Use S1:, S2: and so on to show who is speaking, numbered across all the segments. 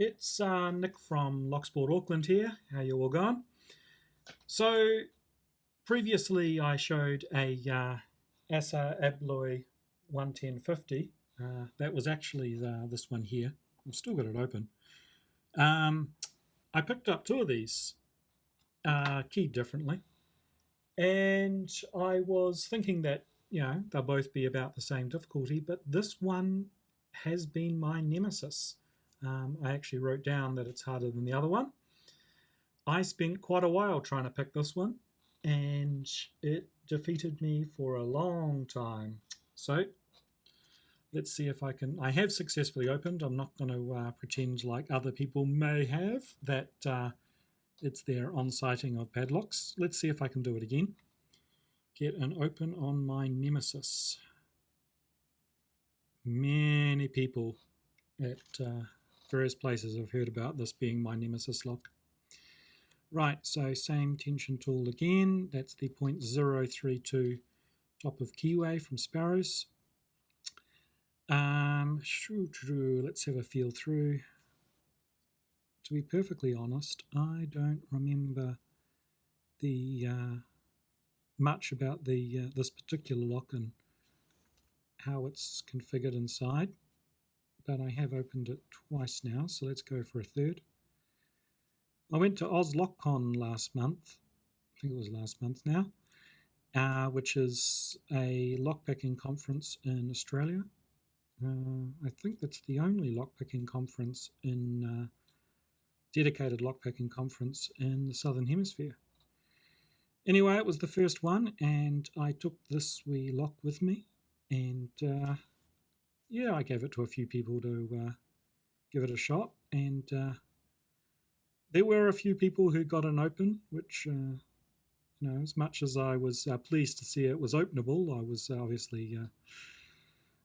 S1: It's Nick from Locksport, Auckland here. How you all going? So previously I showed a Asa Abloy 11050. That was actually this one here. I've still got it open. I picked up two of these, keyed differently, and I was thinking that they'll both be about the same difficulty, but this one has been my nemesis. I actually wrote down that it's harder than the other one. I spent quite a while trying to pick this one, and it defeated me for a long time. So let's see if I can. I have successfully opened. I'm not going to pretend like other people may have that it's their on-sighting of padlocks. Let's see if I can do it again. Get an open on my Nemesis. Many people at various places have heard about this being my Nemesis lock. Right, so same tension tool again. That's the 0.032 top of keyway from Sparrows. Let's have a feel through. To be perfectly honest, I don't remember the much about the this particular lock and how it's configured inside, but I have opened it twice now, so let's go for a third. I went to OzLockCon last month. I think it was last month now, which is a lockpicking conference in Australia. I think that's the only lockpicking conference dedicated lockpicking conference in the Southern Hemisphere. Anyway, it was the first one, and I took this wee lock with me, and I gave it to a few people to give it a shot, and there were a few people who got an open, which, as much as I was pleased to see it was openable, I was obviously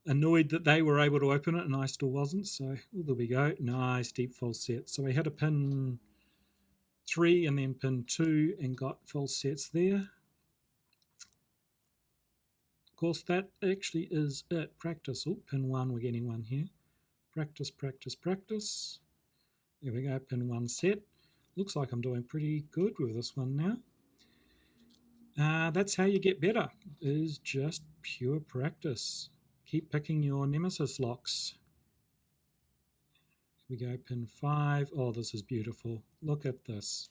S1: annoyed that they were able to open it and I still wasn't. So there we go. Nice deep false set. So we had a pin 3 and then pin 2 and got false sets there. Of course, that actually is it. Practice. Oh, pin 1, we're getting one here. Practice, practice, practice. There we go, pin 1 set. Looks like I'm doing pretty good with this one now. That's how you get better, is just pure practice. Keep picking your Nemesis locks. Here we go, pin 5. Oh, this is beautiful. Look at this.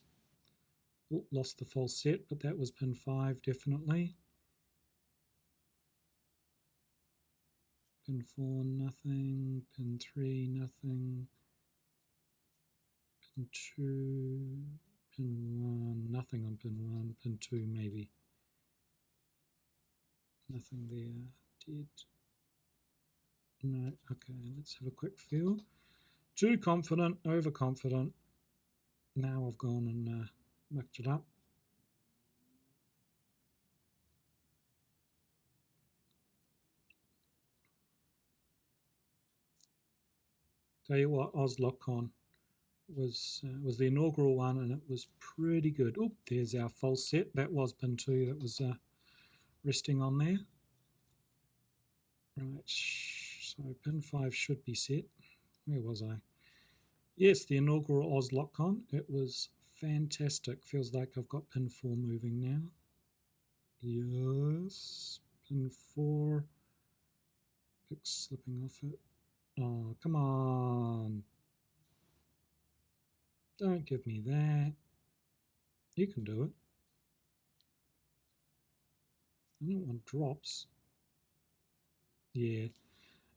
S1: Oh, lost the false set, but that was pin 5 definitely. Pin 4, nothing. Pin 3, nothing. Pin 2, pin 1, nothing on pin 1. Pin 2 maybe. Nothing there. Dead. No, okay, let's have a quick feel. Too confident, overconfident. Now I've gone and mucked it up. Tell you what, OzLockCon was the inaugural one, and it was pretty good. Oh, there's our false set. That was pin 2 that was resting on there. Right, so pin 5 should be set. Where was I? Yes, the inaugural OzLockCon. It was fantastic. Feels like I've got pin 4 moving now. Yes, pin 4. Pick's slipping off it. Oh, come on. Don't give me that. You can do it. I don't want drops. Yeah,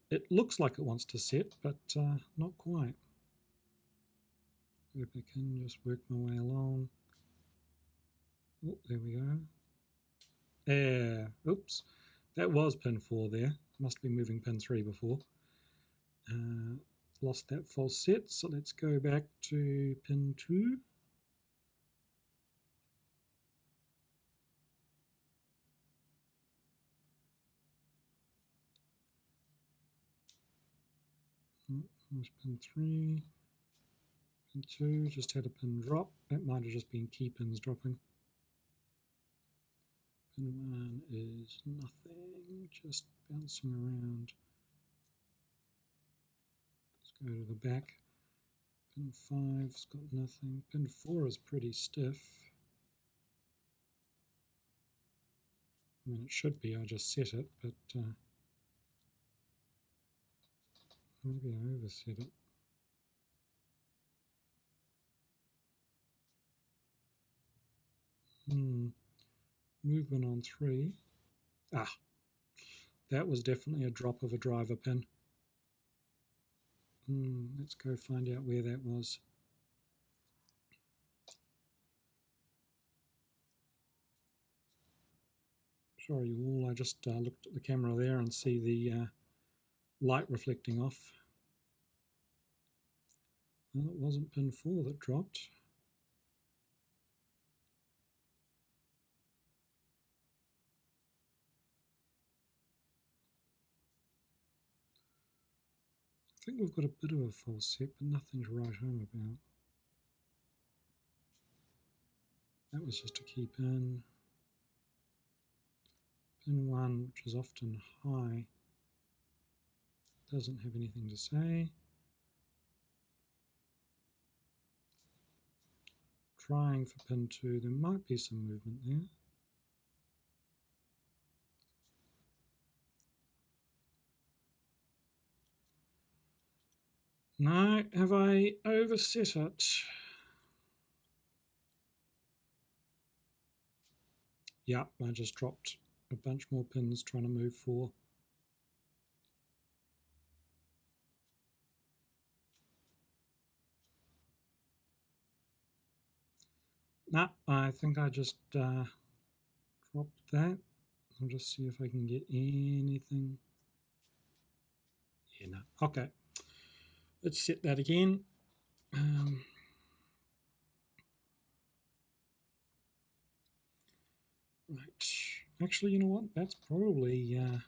S1: it looks like it wants to set, but not quite. Go back in, just work my way along. Oh, there we go. Oops. That was pin 4 there. Must be moving pin 3 before. Lost that false set, so let's go back to pin 2. There's pin 3. Pin 2 just had a pin drop. That might have just been key pins dropping. Pin 1 is nothing, just bouncing around. Let's go to the back. Pin 5's got nothing. Pin 4 is pretty stiff. I mean, it should be. I just set it, but maybe I overset it. Movement on 3. Ah, that was definitely a drop of a driver pin. Let's go find out where that was. Sorry all, I just looked at the camera there and see the light reflecting off. Well, it wasn't pin 4 that dropped. I think we've got a bit of a false set, but nothing to write home about. That was just a key pin. Pin 1, which is often high, doesn't have anything to say. Trying for pin 2, there might be some movement there. No, have I overset it? Yeah, I just dropped a bunch more pins trying to move 4. Nah, I think I just dropped that. I'll just see if I can get anything. Yeah, no. Okay. Let's set that again. Right. Actually, you know what? That's probably a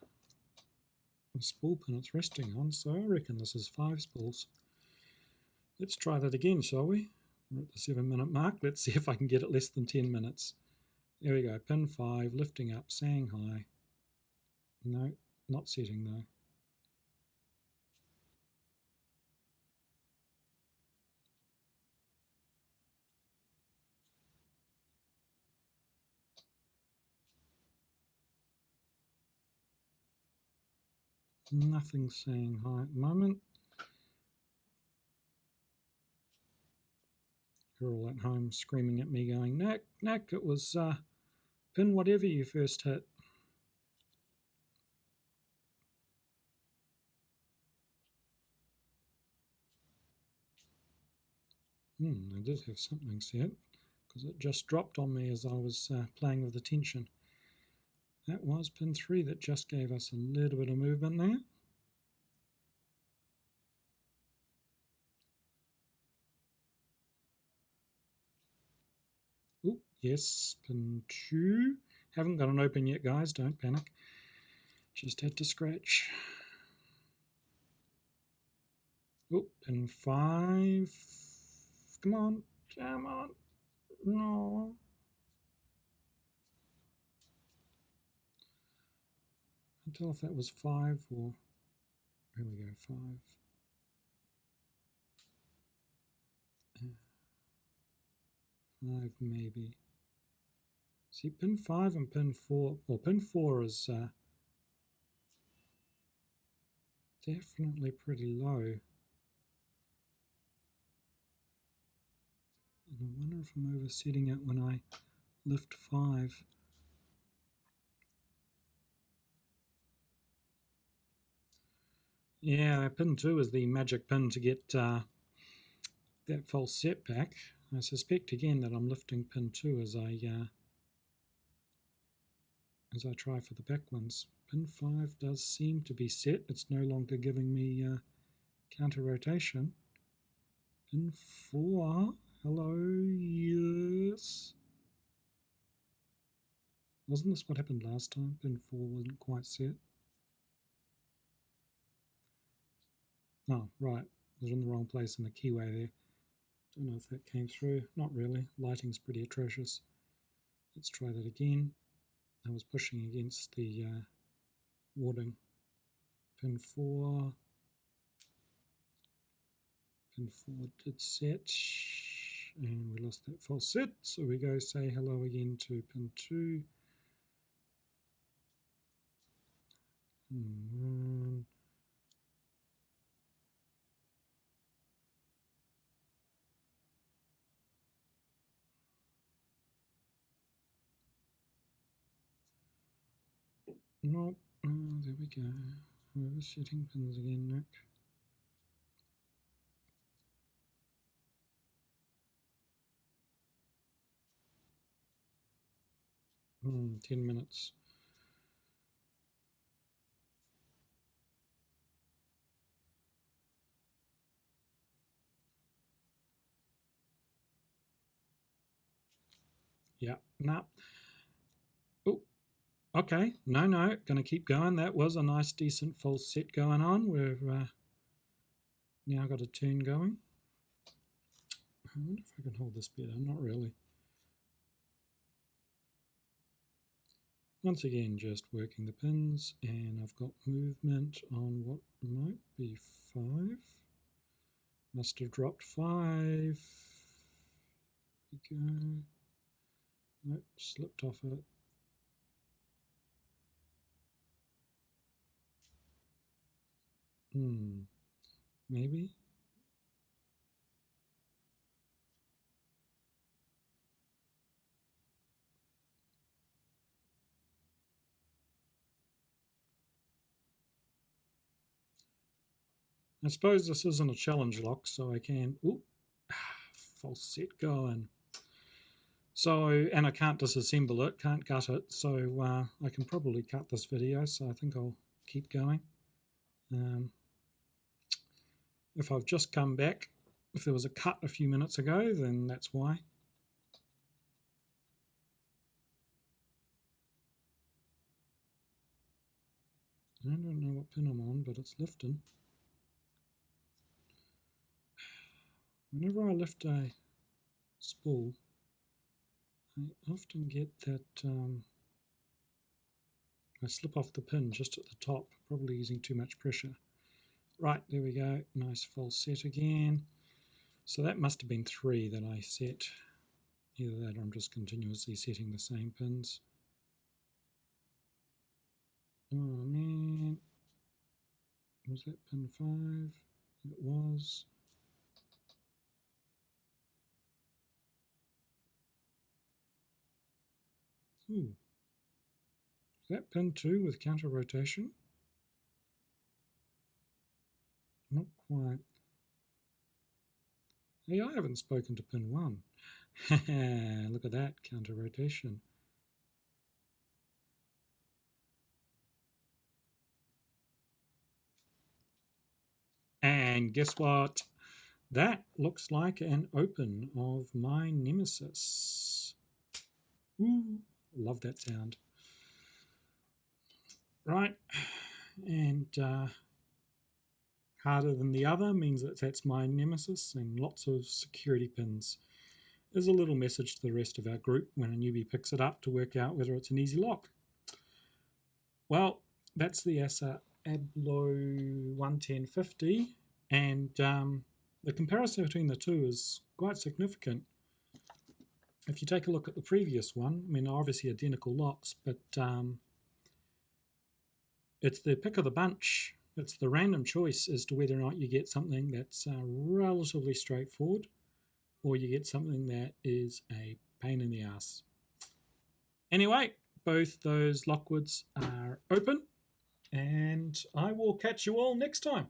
S1: spool pin it's resting on, so I reckon this is 5 spools. Let's try that again, shall we? We're at the 7-minute mark. Let's see if I can get it less than 10 minutes. There we go. Pin 5, lifting up, saying hi. No, not setting though. Nothing saying hi at the moment. You're all at home screaming at me going, Nick, it was pin whatever you first hit. I did have something set because it just dropped on me as I was playing with the tension. That was pin 3 that just gave us a little bit of movement there. Oh, yes, pin 2. Haven't got an open yet, guys. Don't panic. Just had to scratch. Oh, pin 5. Come on. Come on. No. I can't tell if that was 5 or... Here we go, 5. 5 maybe. See, pin 5 and pin 4, well, pin 4 is definitely pretty low. And I wonder if I'm oversetting it when I lift 5. Yeah, pin 2 is the magic pin to get that false set back. I suspect again that I'm lifting pin 2 as I try for the back ones. Pin 5 does seem to be set. It's no longer giving me counter rotation. Pin 4, hello, yes. Wasn't this what happened last time? Pin 4 wasn't quite set. Oh, right. I was in the wrong place in the keyway there. Don't know if that came through. Not really. Lighting's pretty atrocious. Let's try that again. I was pushing against the warding. Pin 4. and forward did set, and we lost that false set, so we go say hello again to pin 2. Nope. There we go. We're setting pins again, Nick. Hmm, 10 minutes. Yeah, no. Oh, okay. No, going to keep going. That was a nice, decent false set going on. We've now got a turn going. I wonder if I can hold this better. Not really. Once again, just working the pins, and I've got movement on what might be 5. Must have dropped 5. There we go. Nope, slipped off it. Maybe. I suppose this isn't a challenge lock, so I can... Ooh, false set going. So, and I can't disassemble it, can't cut it, so I can probably cut this video, so I think I'll keep going. If I've just come back, if there was a cut a few minutes ago, then that's why. I don't know what pin I'm on, but it's lifting. Whenever I lift a spool, I often get that I slip off the pin just at the top, probably using too much pressure. Right, there we go. Nice false set again. So that must have been 3 that I set. Either that or I'm just continuously setting the same pins. Oh man. Was that pin 5? It was. Ooh. Is that pin 2 with counter rotation? Not quite. Hey, I haven't spoken to pin 1. Look at that, counter rotation. And guess what? That looks like an open of my Nemesis. Ooh, love that sound. Right, and harder than the other means that that's my Nemesis, and lots of security pins. There's a little message to the rest of our group when a newbie picks it up to work out whether it's an easy lock. Well, that's the ASA Ablo 11050, and the comparison between the two is quite significant. If you take a look at the previous one, I mean, obviously identical locks, but it's the pick of the bunch. It's the random choice as to whether or not you get something that's relatively straightforward or you get something that is a pain in the ass. Anyway, both those Lockwoods are open, and I will catch you all next time.